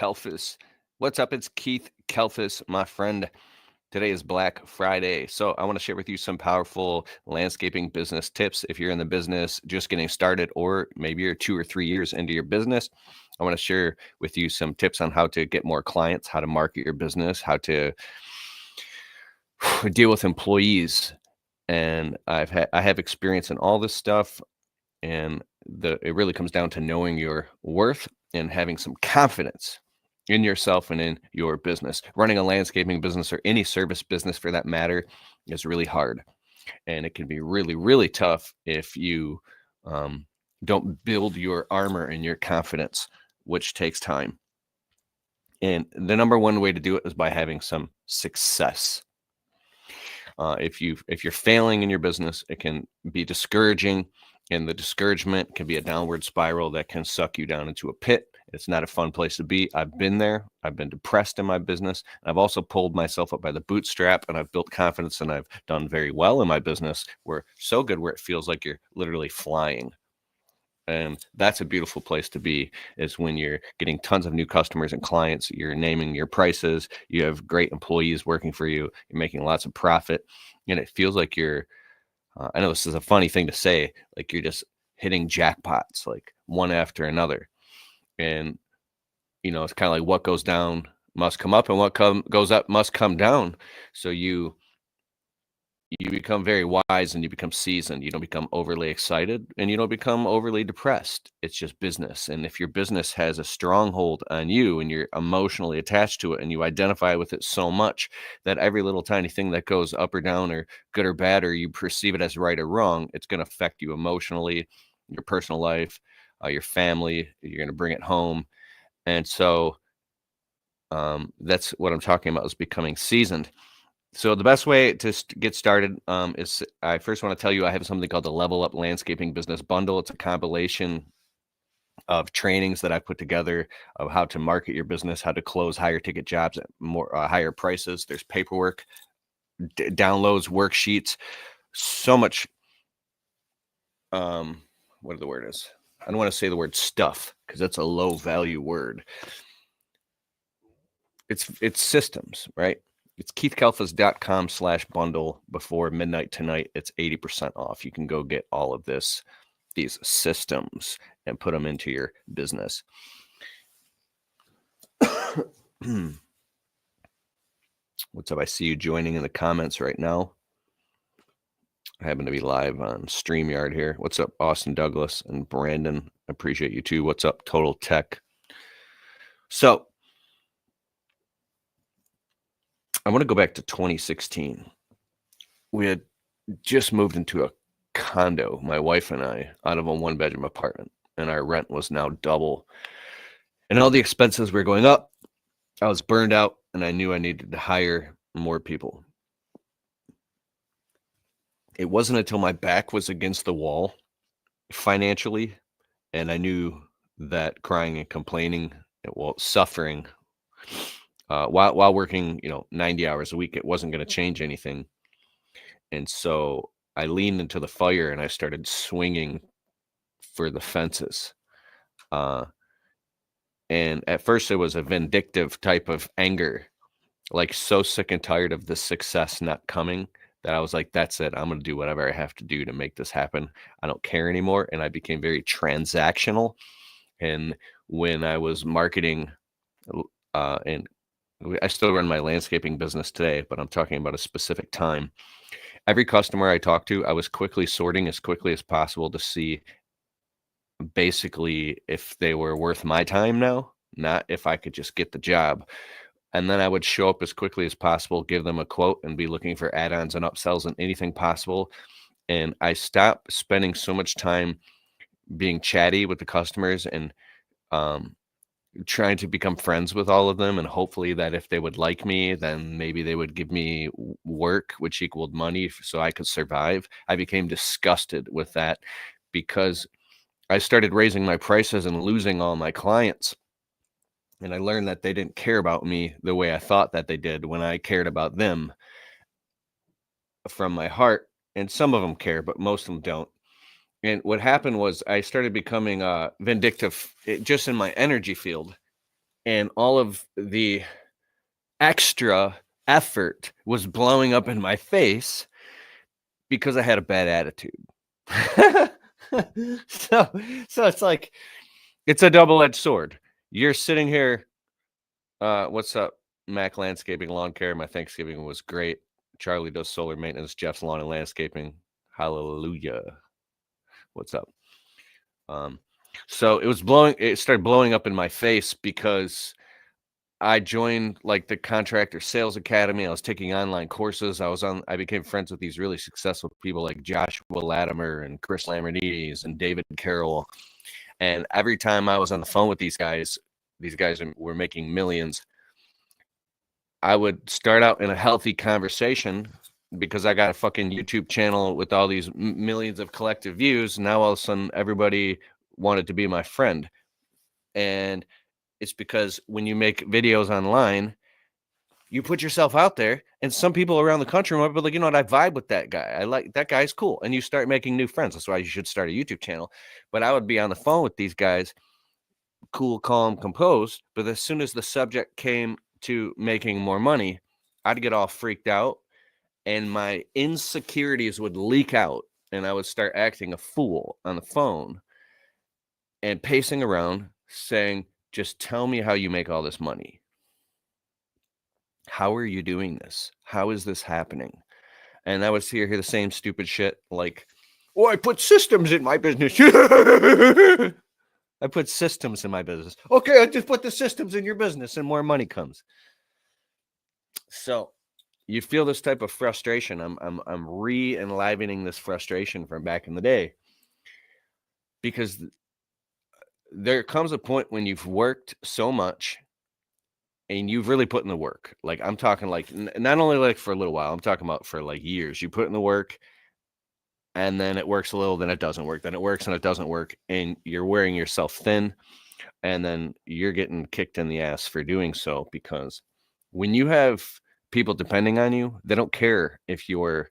Kelfis. What's up? It's Keith Kelfis, my friend. Today is Black Friday, so I want to share with you some powerful landscaping business tips. If you're in the business just getting started, or maybe you're 2 or 3 years into your business, I want to share with you some tips on how to get more clients, how to market your business, how to deal with employees. And I have experience in all this stuff, and it really comes down to knowing your worth and having some confidence in yourself and in your business. Running a landscaping business, or any service business for that matter, is really hard, and it can be really, really tough if you um, don't build your armor and your confidence, which takes time. And the number one way to do it is by having some success. If you're failing in your business, it can be discouraging, and the discouragement can be a downward spiral that can suck you down into a pit. It's not a fun place to be. I've been there. I've been depressed in my business. I've also pulled myself up by the bootstrap, and I've built confidence, and I've done very well in my business. We're so good where it feels like you're literally flying. And that's a beautiful place to be, is when you're getting tons of new customers and clients, you're naming your prices, you have great employees working for you, you're making lots of profit, and it feels like you're, I know this is a funny thing to say, like you're just hitting jackpots, like one after another. And, it's kind of like what goes down must come up, and what goes up must come down. So you become very wise, and you become seasoned. You don't become overly excited, and you don't become overly depressed. It's just business. And if your business has a stronghold on you and you're emotionally attached to it, and you identify with it so much that every little tiny thing that goes up or down, or good or bad, or you perceive it as right or wrong, it's going to affect you emotionally, your personal life, your family. You're going to bring it home. And so that's what I'm talking about, is becoming seasoned. So the best way to get started is, I first want to tell you, I have something called the Level Up Landscaping Business Bundle. It's a compilation of trainings that I put together of how to market your business, how to close higher ticket jobs at more higher prices. There's paperwork, downloads, worksheets, so much. What the word is? I don't want to say the word stuff, because that's a low value word. It's systems, right? It's keithkelfis.com/bundle. Before midnight tonight, it's 80% off. You can go get all of these systems and put them into your business. What's up? I see you joining in the comments right now. I happen to be live on StreamYard here. What's up, Austin Douglas and Brandon? I appreciate you too. What's up, Total Tech? So I want to go back to 2016. We had just moved into a condo, my wife and I, out of a 1-bedroom apartment, and our rent was now double. And all the expenses were going up. I was burned out, and I knew I needed to hire more people. It wasn't until my back was against the wall financially, and I knew that crying and complaining, suffering, while working, 90 hours a week, it wasn't going to change anything. And so I leaned into the fire, and I started swinging for the fences. And at first it was a vindictive type of anger, like so sick and tired of the success not coming, that I was like, that's it. I'm going to do whatever I have to do to make this happen. I don't care anymore. And I became very transactional. And when I was marketing, and I still run my landscaping business today, but I'm talking about a specific time. Every customer I talked to, I was quickly sorting as quickly as possible to see basically if they were worth my time now, not if I could just get the job. And then I would show up as quickly as possible, give them a quote, and be looking for add-ons and upsells and anything possible. And I stopped spending so much time being chatty with the customers and trying to become friends with all of them, and hopefully that if they would like me, then maybe they would give me work, which equaled money so I could survive. I became disgusted with that, because I started raising my prices and losing all my clients. And I learned that they didn't care about me the way I thought that they did, when I cared about them from my heart. And some of them care, but most of them don't. And what happened was I started becoming vindictive, just in my energy field. and all of the extra effort was blowing up in my face because I had a bad attitude. so it's like, it's a double-edged sword. You're sitting here, what's up, Mac Landscaping Lawn Care? My Thanksgiving was great. Charlie does solar maintenance, Jeff's Lawn and Landscaping. Hallelujah. What's up? So it started blowing up in my face because I joined like the Contractor Sales Academy. I was taking online courses. I became friends with these really successful people like Joshua Latimer and Chris Lambernides and David Carroll. And every time I was on the phone with these guys were making millions. I would start out in a healthy conversation because I got a fucking YouTube channel with all these millions of collective views. Now all of a sudden everybody wanted to be my friend. And it's because when you make videos online, you put yourself out there, and some people around the country might be like, you know what, I vibe with that guy. I like that guy's cool. And you start making new friends. That's why you should start a YouTube channel. But I would be on the phone with these guys, cool, calm, composed. But as soon as the subject came to making more money, I'd get all freaked out and my insecurities would leak out and I would start acting a fool on the phone and pacing around saying, just tell me how you make all this money. How are you doing this? How is this happening? And I would hear the same stupid shit like, oh, I put systems in my business. I put systems in my business. Okay, I just put the systems in your business and more money comes. So you feel this type of frustration. I'm re-enlivening this frustration from back in the day because there comes a point when you've worked so much and you've really put in the work. Like I'm talking like not only like for a little while, I'm talking about for like years. You put in the work and then it works a little, then it doesn't work. Then it works and it doesn't work. And you're wearing yourself thin and then you're getting kicked in the ass for doing so because when you have people depending on you, they don't care if you're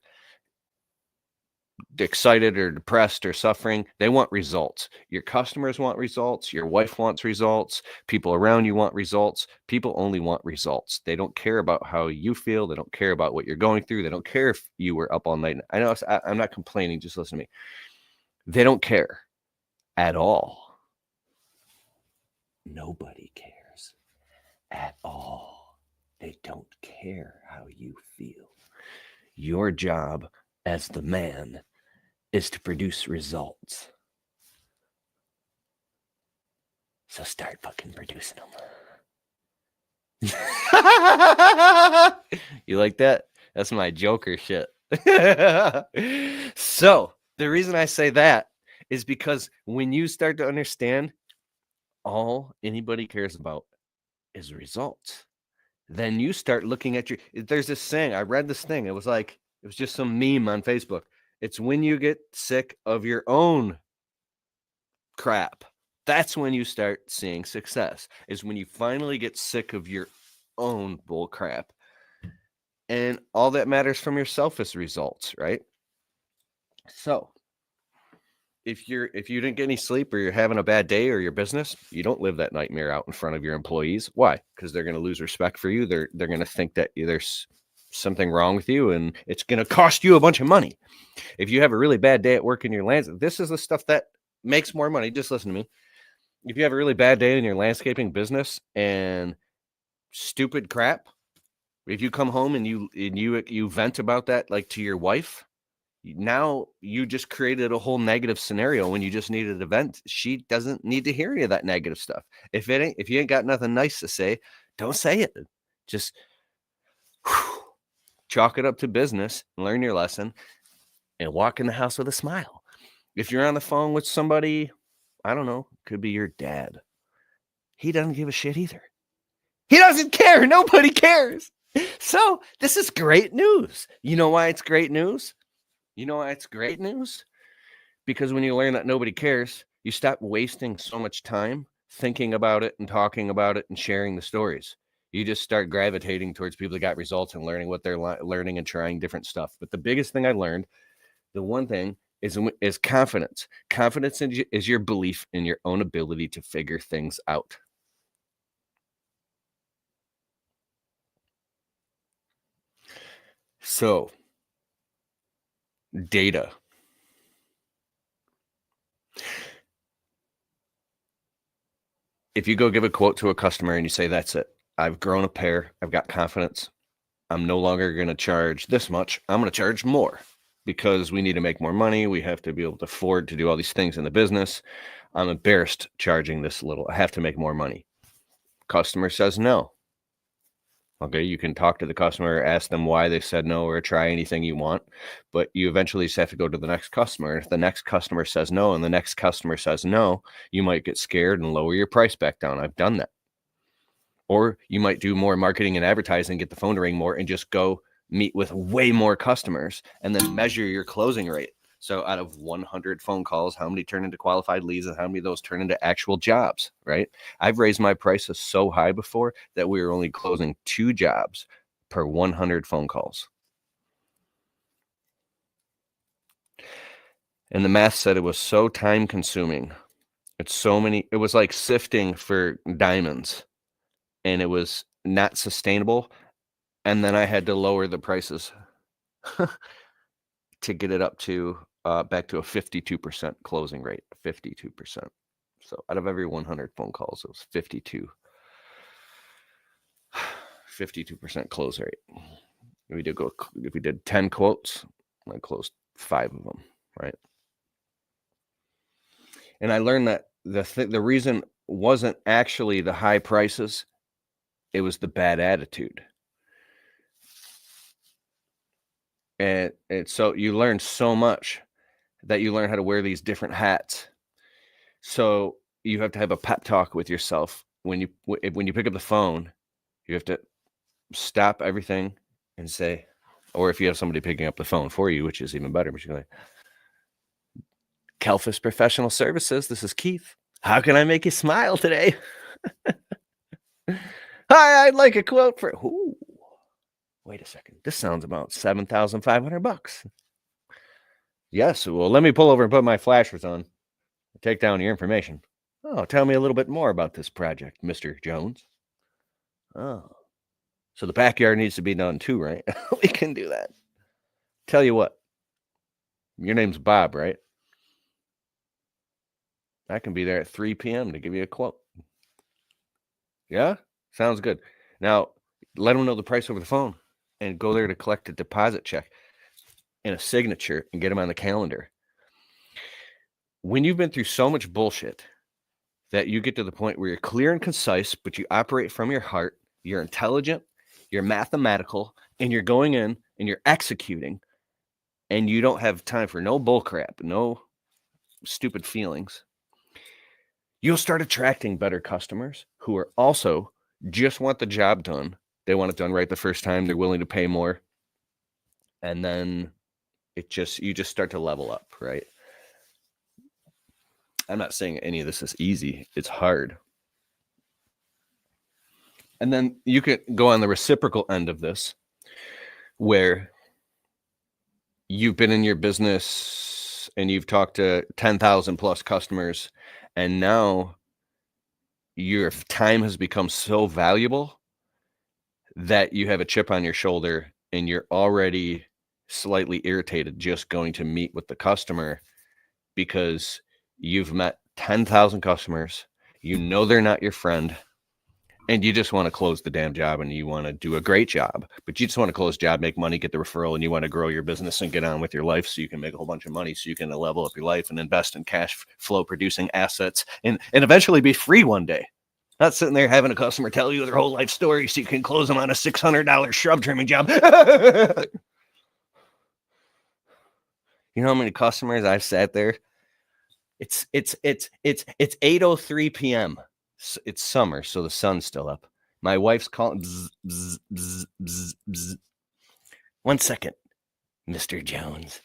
excited or depressed or suffering. They want results. Your customers want results. Your wife wants results. People around you want results. People only want results. They don't care about how you feel. They don't care about what you're going through. They don't care if you were up all night. I know I'm not complaining. Just listen to me. They don't care at all. Nobody cares at all. They don't care how you feel. Your job as the man is to produce results. So start fucking producing them. You like that? That's my Joker shit. So the reason I say that is because when you start to understand all anybody cares about is results, then you start looking at there's this saying, I read this thing. It was just some meme on Facebook. It's when you get sick of your own crap. That's when you start seeing success, is when you finally get sick of your own bull crap. And all that matters from yourself is results, right? So if you didn't get any sleep or you're having a bad day or your business, you don't live that nightmare out in front of your employees. Why? Because they're going to lose respect for you. They're going to think that there's something wrong with you and it's going to cost you a bunch of money. If you have a really bad day at work in your this is the stuff that makes more money. Just listen to me. If you have a really bad day in your landscaping business and stupid crap, if you come home and you vent about that like to your wife, now you just created a whole negative scenario when you just needed a vent. She doesn't need to hear any of that negative stuff. If you ain't got nothing nice to say, don't say it. Just chalk it up to business, learn your lesson, and walk in the house with a smile. If you're on the phone with somebody, I don't know, could be your dad. He doesn't give a shit either. He doesn't care. Nobody cares. So this is great news. You know why it's great news? Because when you learn that nobody cares, you stop wasting so much time thinking about it and talking about it and sharing the stories. You just start gravitating towards people that got results and learning what they're learning and trying different stuff. But the biggest thing I learned, the one thing is confidence. Confidence is your belief in your own ability to figure things out. So, data. If you go give a quote to a customer and you say, "That's it. I've grown a pair. I've got confidence. I'm no longer going to charge this much. I'm going to charge more because we need to make more money. We have to be able to afford to do all these things in the business. I'm embarrassed charging this little. I have to make more money." Customer says no. Okay, you can talk to the customer, ask them why they said no, or try anything you want, but you eventually just have to go to the next customer. And if the next customer says no and the next customer says no, you might get scared and lower your price back down. I've done that. Or you might do more marketing and advertising, get the phone to ring more, and just go meet with way more customers and then measure your closing rate. So out of 100 phone calls, how many turn into qualified leads and how many of those turn into actual jobs, right? I've raised my prices so high before that we were only closing 2 jobs per 100 phone calls. And the math said it was so time consuming. It was like sifting for diamonds, and it was not sustainable. And then I had to lower the prices to get it up to back to a 52% closing rate, 52%. So out of every 100 phone calls, it was 52% close rate. If we did 10 quotes, I closed 5 of them, right? And I learned that the reason wasn't actually the high prices, it was the bad attitude. And so you learn so much that you learn how to wear these different hats. So you have to have a pep talk with yourself when you pick up the phone. You have to stop everything and say, or if you have somebody picking up the phone for you, which is even better, but you're like, "Kelfis Professional Services, this is Keith. How can I make you smile today?" "Hi, I'd like a quote for..." "Ooh, wait a second. This sounds about $7,500. "Yes, well, let me pull over and put my flashers on. Take down your information." "Oh, tell me a little bit more about this project, Mr. Jones." "Oh, so the backyard needs to be done too, right?" "We can do that. Tell you what, your name's Bob, right? I can be there at 3 p.m. to give you a quote." "Yeah? Sounds good. Now, let them know the price over the phone and go there to collect a deposit check and a signature and get them on the calendar." When you've been through so much bullshit that you get to the point where you're clear and concise, but you operate from your heart, you're intelligent, you're mathematical, and you're going in and you're executing, and you don't have time for no bull crap, no stupid feelings, you'll start attracting better customers who are also just want the job done. They want it done right the first time. They're willing to pay more. And then you just start to level up, right? I'm not saying any of this is easy. It's hard. And then you could go on the reciprocal end of this, where you've been in your business and you've talked to 10,000 plus customers, and now your time has become so valuable that you have a chip on your shoulder and you're already slightly irritated just going to meet with the customer because you've met 10,000 customers, you know they're not your friend, and you just want to close the damn job and you want to do a great job, but you just want to close job, make money, get the referral, and you want to grow your business and get on with your life so you can make a whole bunch of money so you can level up your life and invest in cash flow producing assets and eventually be free one day. Not sitting there having a customer tell you their whole life story so you can close them on a $600 shrub trimming job. You know how many customers I've sat there? It's 8:03 p.m. It's summer, so the sun's still up. My wife's calling. Bzz, bzz, bzz, bzz, bzz. "One second, Mr. Jones.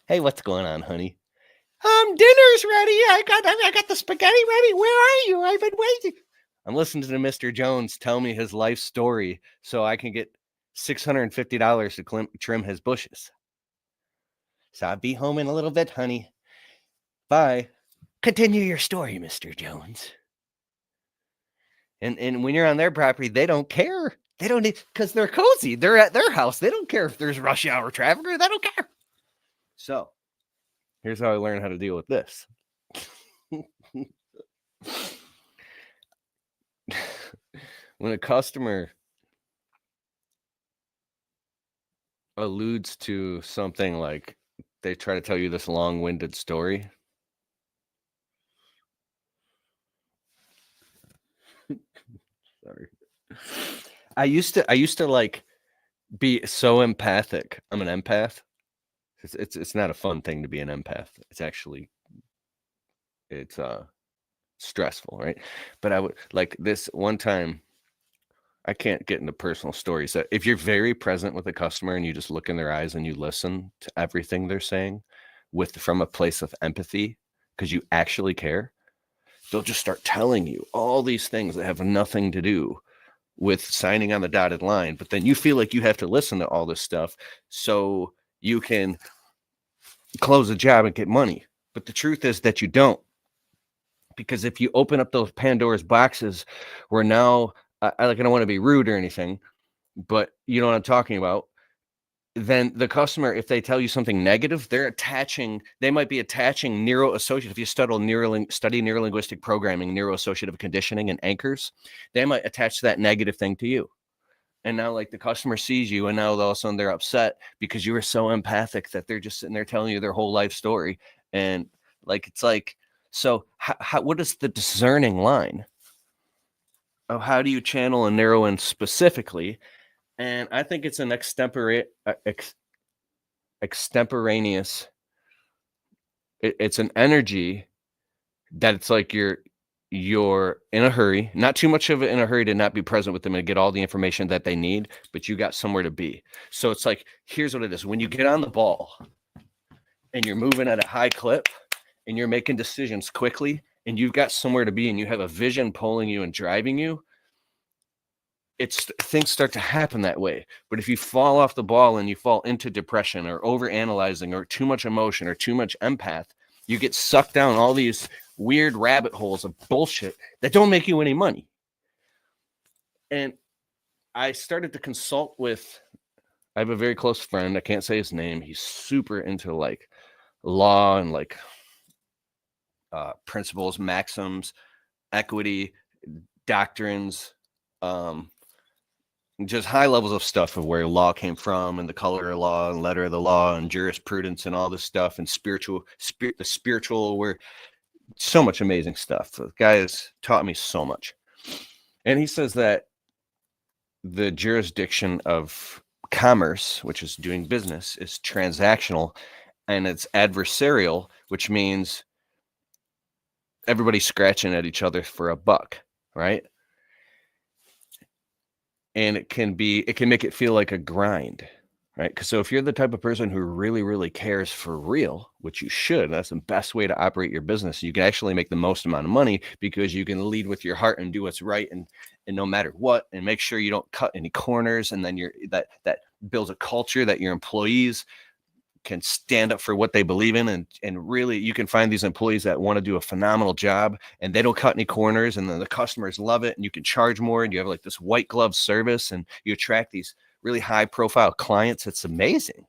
Hey, what's going on, honey?" "Dinner's ready. I got the spaghetti ready. Where are you? I've been waiting." "I'm listening to Mr. Jones tell me his life story so I can get $650 to trim his bushes. So I'll be home in a little bit, honey. Bye. Continue your story, Mr. Jones." And when you're on their property, they don't care. They don't need, because they're cozy. They're at their house. They don't care if there's rush hour traffic or they don't care. So here's how I learned how to deal with this. When a customer alludes to something like they try to tell you this long-winded story. Sorry. I used to like be so empathic. I'm an empath. It's not a fun thing to be an empath. It's actually it's stressful, right? But I would like this one time. I can't get into personal stories. So if you're very present with a customer and you just look in their eyes and you listen to everything they're saying from a place of empathy because you actually care, they'll just start telling you all these things that have nothing to do with signing on the dotted line. But then you feel like you have to listen to all this stuff so you can close a job and get money. But the truth is that you don't. Because if you open up those Pandora's boxes where now, I don't want to be rude or anything, but you know what I'm talking about, then the customer, if they tell you something negative, they might be attaching neuroassociative. If you study neurolinguistic programming, neuroassociative conditioning and anchors, they might attach that negative thing to you. And now like the customer sees you and now all of a sudden they're upset because you were so empathic that they're just sitting there telling you their whole life story. And like, it's like, so what is the discerning line of how do you channel and narrow in specifically? And I think it's an extemporaneous. It's an energy that it's like you're in a hurry, not too much of it in a hurry to not be present with them and get all the information that they need, but you got somewhere to be. So it's like, here's what it is. When you get on the ball and you're moving at a high clip and you're making decisions quickly and you've got somewhere to be and you have a vision pulling you and driving you, things start to happen that way. But if you fall off the ball and you fall into depression or over analyzing or too much emotion or too much empath, you get sucked down all these weird rabbit holes of bullshit that don't make you any money. And I started to consult with, I have a very close friend. I can't say his name. He's super into like law and like principles, maxims, equity, doctrines, just high levels of stuff of where law came from and the color of law and letter of the law and jurisprudence and all this stuff and the spiritual, where so much amazing stuff. The guy has taught me so much. And he says that the jurisdiction of commerce, which is doing business, is transactional and it's adversarial, which means everybody's scratching at each other for a buck, right? And it can make it feel like a grind, right? Because so if you're the type of person who really, really cares for real, which you should, that's the best way to operate your business. You can actually make the most amount of money because you can lead with your heart and do what's right, and no matter what, and make sure you don't cut any corners. And then that builds a culture that your employees can stand up for what they believe in, and really you can find these employees that want to do a phenomenal job and they don't cut any corners, and then the customers love it and you can charge more and you have like this white glove service and you attract these really high profile clients. It's amazing.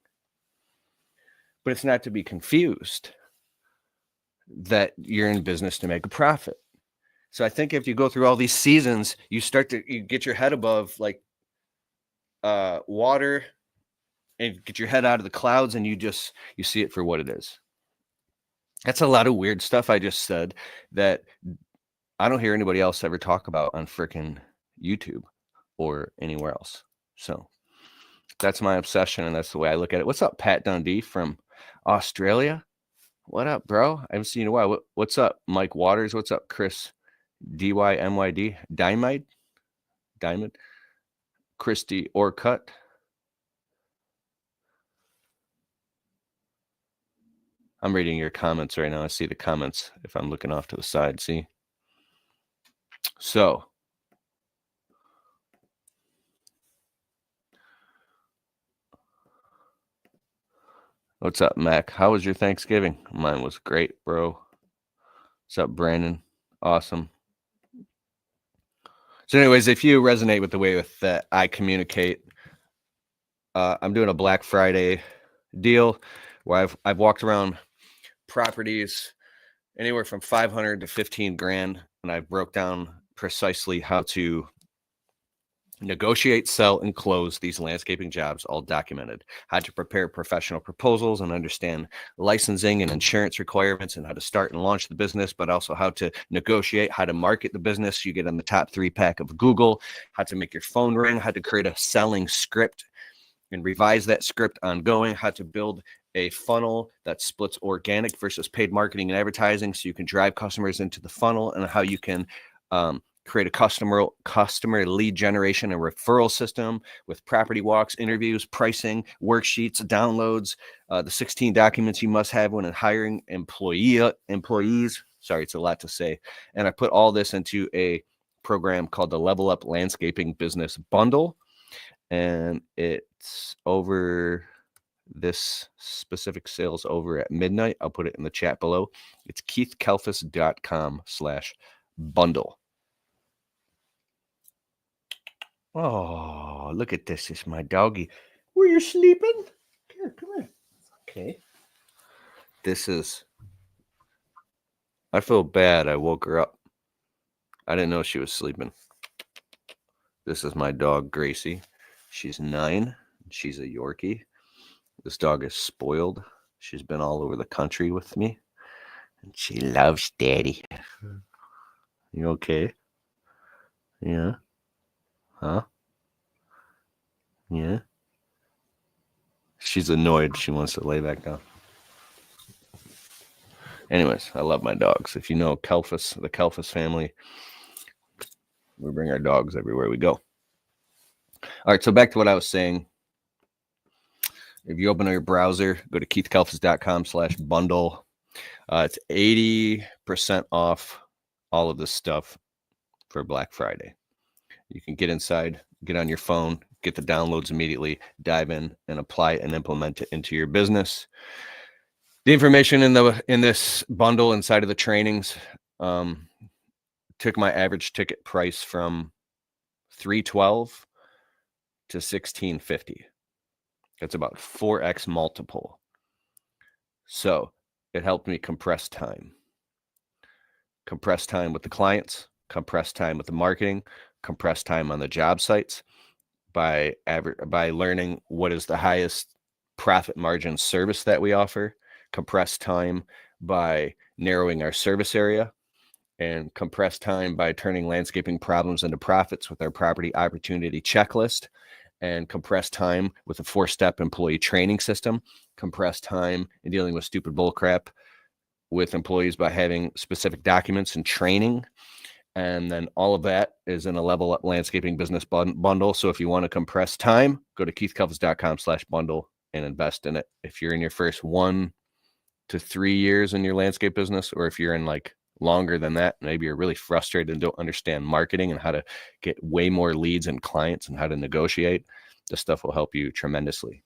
But it's not to be confused that you're in business to make a profit. So I think if you go through all these seasons, you get your head above like water and get your head out of the clouds, and you see it for what it is. That's a lot of weird stuff I just said that I don't hear anybody else ever talk about on freaking YouTube or anywhere else. So that's my obsession, and that's the way I look at it. What's up, Pat Dundee from Australia? What up, bro? I haven't seen you in a while. What's up, Mike Waters? What's up, Chris DYMYD? Diamond? Christy Orcutt? I'm reading your comments right now. I see the comments if I'm looking off to the side. See? So, what's up, Mac? How was your Thanksgiving? Mine was great, bro. What's up, Brandon? Awesome. So anyways, if you resonate with the way that I communicate, I'm doing a Black Friday deal where I've walked around properties anywhere from 500 to 15 grand, and I broke down precisely how to negotiate, sell, and close these landscaping jobs, all documented. How to prepare professional proposals and understand licensing and insurance requirements, and how to start and launch the business, but also how to negotiate, how to market the business. You get in the top 3 pack of Google, how to make your phone ring, how to create a selling script and revise that script ongoing, how to build a funnel that splits organic versus paid marketing and advertising so you can drive customers into the funnel, and how you can create a customer lead generation and referral system with property walks, interviews, pricing, worksheets, downloads, the 16 documents you must have when hiring employees. Sorry, it's a lot to say. And I put all this into a program called the Level Up Landscaping Business Bundle. And it's over, this specific sales over at midnight. I'll put it in the chat below. It's keithkalfas.com/bundle. Oh, look at this. It's my doggy. Were you sleeping? Here, come here. Okay. I feel bad. I woke her up. I didn't know she was sleeping. This is my dog, Gracie. She's 9. She's a Yorkie. This dog is spoiled. She's been all over the country with me. And she loves Daddy. You okay? Yeah. Huh? Yeah. She's annoyed. She wants to lay back down. Anyways, I love my dogs. If you know Kalfas, the Kalfas family, we bring our dogs everywhere we go. All right, so back to what I was saying. If you open your browser, go to keithkalfas.com/bundle. It's 80% off all of this stuff for Black Friday. You can get inside, get on your phone, get the downloads immediately, dive in and apply and implement it into your business. The information in this bundle inside of the trainings took my average ticket price from $312 to $1650. That's about 4x multiple. So it helped me compress time with the clients, compress time with the marketing, compress time on the job sites by learning what is the highest profit margin service that we offer, compress time by narrowing our service area, and compress time by turning landscaping problems into profits with our property opportunity checklist, and compress time with a 4-step employee training system, compress time in dealing with stupid bullcrap with employees by having specific documents and training. And then all of that is in a Level Up Landscaping Business Bundle. So if you want to compress time, go to keithkalfas.com/bundle and invest in it. If you're in your first 1 to 3 years in your landscape business, or if you're in like longer than that, maybe you're really frustrated and don't understand marketing and how to get way more leads and clients and how to negotiate, this stuff will help you tremendously.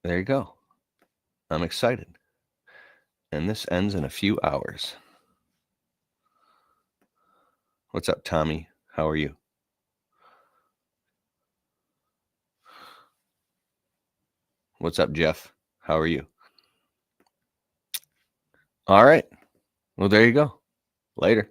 There you go. I'm excited. And this ends in a few hours. What's up, Tommy? How are you? What's up, Jeff? How are you? All right. Well, there you go. Later.